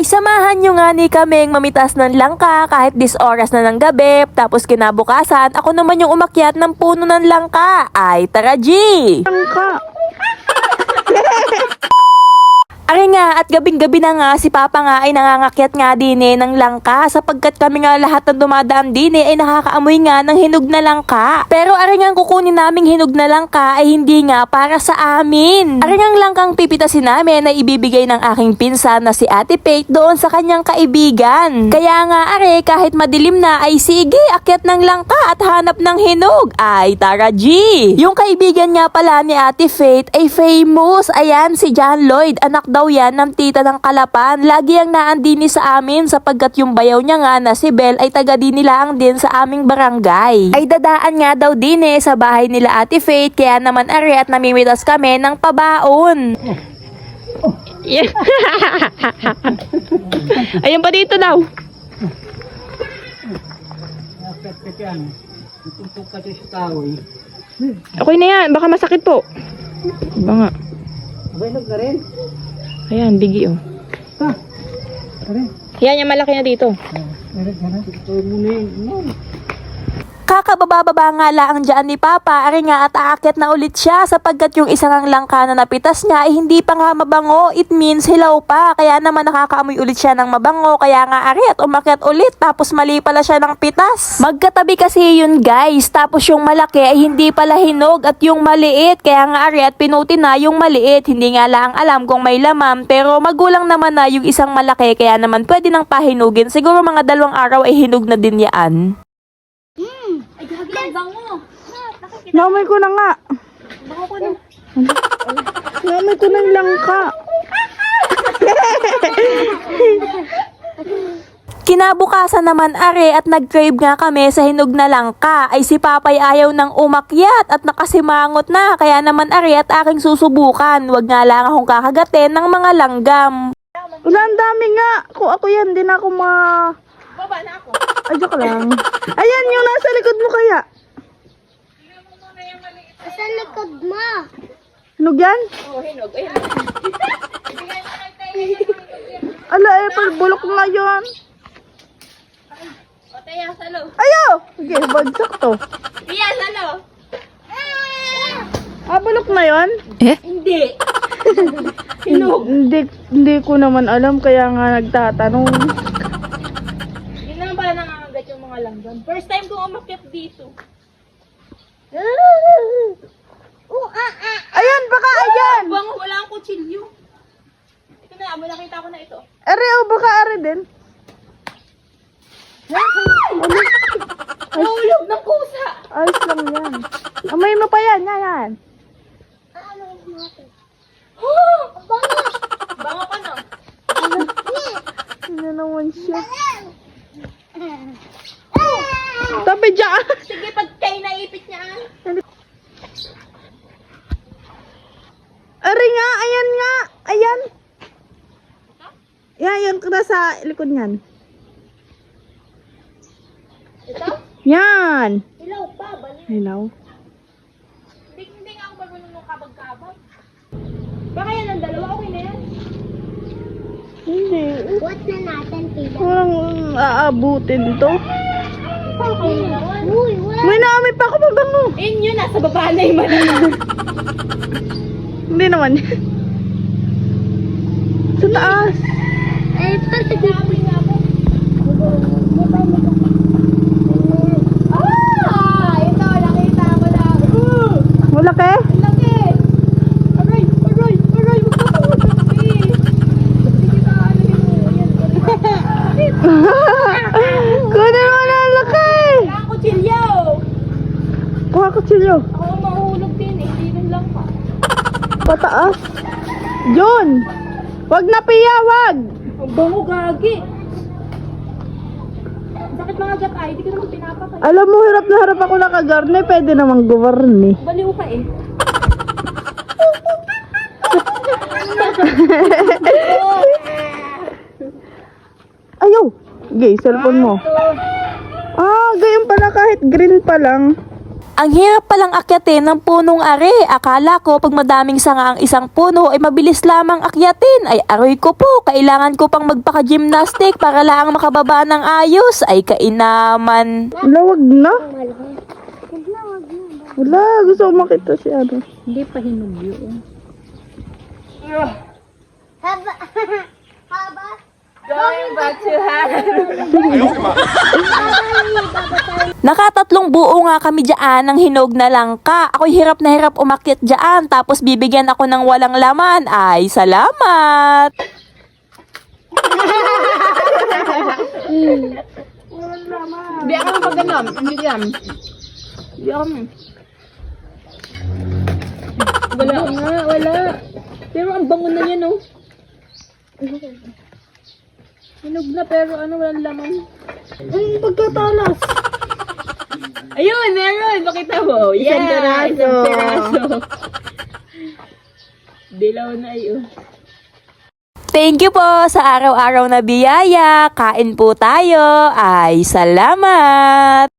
samahan nyo nga ni kaming mamitas ng langka kahit 10 oras na ng gabi. Tapos kinabukasan, ako naman yung umakyat ng puno ng langka. Ay, tara G! Langka! Ari nga, at gabing-gabi na nga, si Papa nga ay nangangakyat nga din ng langka sapagkat kami nga lahat na dumadaan din ay nakakaamoy nga ng hinog na langka. Pero ari nga kukunin naming hinog na langka ay hindi nga para sa amin. Ari nga langkang pipitasin namin na ibibigay ng aking pinsan na si Ate Faith doon sa kanyang kaibigan. Kaya nga ari, kahit madilim na ay sige, akyat ng langka at hanap ng hinog. Ay, tara G! Yung kaibigan nga pala ni Ate Faith ay famous. Ayan, si John Lloyd, anak daw yan ng tita ng Kalapan. Lagi ang naandini sa amin sapagkat yung bayaw niya nga na si Bel ay taga dinilaang din sa aming barangay. Ay dadaan nga daw din sa bahay nila Ate Faith, kaya naman ari at namimitas kami ng pabaon. Yeah. Ayun pa dito daw. Okay na yan, baka masakit po. Diba nga? Baynog na rin. Ayan, bigi oh. Yan, yung malaki na dito. Kakababa-baba nga lang dyan ni Papa, ari nga at aakyat na ulit siya sapagkat yung isang langka na napitas niya ay hindi pa nga mabango. It means hilaw pa, kaya naman nakakaamoy ulit siya ng mabango. Kaya nga ari at umakyat ulit, tapos mali pala siya ng pitas. Magkatabi kasi yun guys, tapos yung malaki ay hindi pala hinog at yung maliit. Kaya nga ari at pinuti na yung maliit, hindi nga lang alam kung may laman. Pero magulang naman na yung isang malaki, kaya naman pwede nang pahinugin. Siguro mga 2 araw ay hinog na din yan. Ay, gagi ang bango. Namoy ko na nga. Bango ko na. Namoy ko ng langka. Kinabukasan naman are at nag-crave nga kami sa hinog na langka. Ay si Papay ayaw nang umakyat at nakasimangot na. Kaya naman are at aking susubukan. Wag nga lang akong kakagatin ng mga langgam. Wala, ang dami nga. Kung ako yan, din ako Baba na ako. Ay, joke lang. Ayan, yung nasa likod mo kaya. Sa likod mo. Hinog yan? Oo, hinog. Ayun. Ala, bulok na yun. O, taya, salo. Ayaw! Sige, bagsak to. Iya, salo. Bulok na yun? Hindi. Hindi ko naman alam, kaya nga nagtatanong. Hindi naman pala nangangagat yung mga langgam. First time kong umakyat dito. Ayan, baka ayan! Bango, wala akong kutsilyo. Ito na, nakita ko na ito. Baka are din. Nahulog ng kusa. Ayos lang yan. Amay mo pa yan, yan. Oh, bango. Bango ka na. Ano naman siya? Tabi dyan! Sige, pag kayo naipit niya. Ari nga, ayan nga! Ayan! Yan ka sa likod niyan. Ito? Yan! Hilaw pa, bali. Hello? Hindi nga ako marunong ng kabag-kabag. Baka yan ang dalawa, okay na yan. Hindi. What na natin, pila? Walang aabutin to. Uy, wala. May naamoy pa ako mabango. Inyo, nasa baba na yung mali. Hindi naman. Sa taas. Eh, pagkakamoy na ako. Ito, nakita ko na. Wala ka eh? Laki! Aray! Magkakamoy! Sige ka, ano yun? Kunin mo na, laki! Wala ang kutsilyo! Kuha kutsilyo. Ako ang mahulog din eh, hindi rin lang pa. Pataas. Yun! Wag na piya, wag! Ang bango gagi! Sakit mga gatay, hindi ko naman pinapatay. Alam mo, hirap na harap ako nakagarne. Pwede namang guwarne. Baliw ka eh. Ayaw! Gay, cellphone mo. Gayon pala kahit green pa lang. Ang hirap palang akyatin ng punong are. Akala ko pag madaming sanga ang isang puno ay mabilis lamang akyatin. Ay aroy ko po, kailangan ko pang magpaka-gymnastic para lang makababa ng ayos. Ay kainaman. Wala, wag na. Wala, gusto ko makita si ano. Hindi pa hinog yun. Going back to Nakatatlong buo nga kami dyan ng hinog na langka. Ako'y hirap na hirap umakyat dyan. Tapos bibigyan ako ng walang laman. Ay, salamat! Hindi ako pag ganon. Hindi yan. Hindi ako. Wala nga, wala. Pero ang bango na yan, oh. Hinog na pero walang laman. Ang pagkatalas. Ayun, meron. Pakita mo. Isang piraso. Isang piraso. Dilaw na yun. Thank you po sa araw-araw na biyaya. Kain po tayo. Ay, salamat!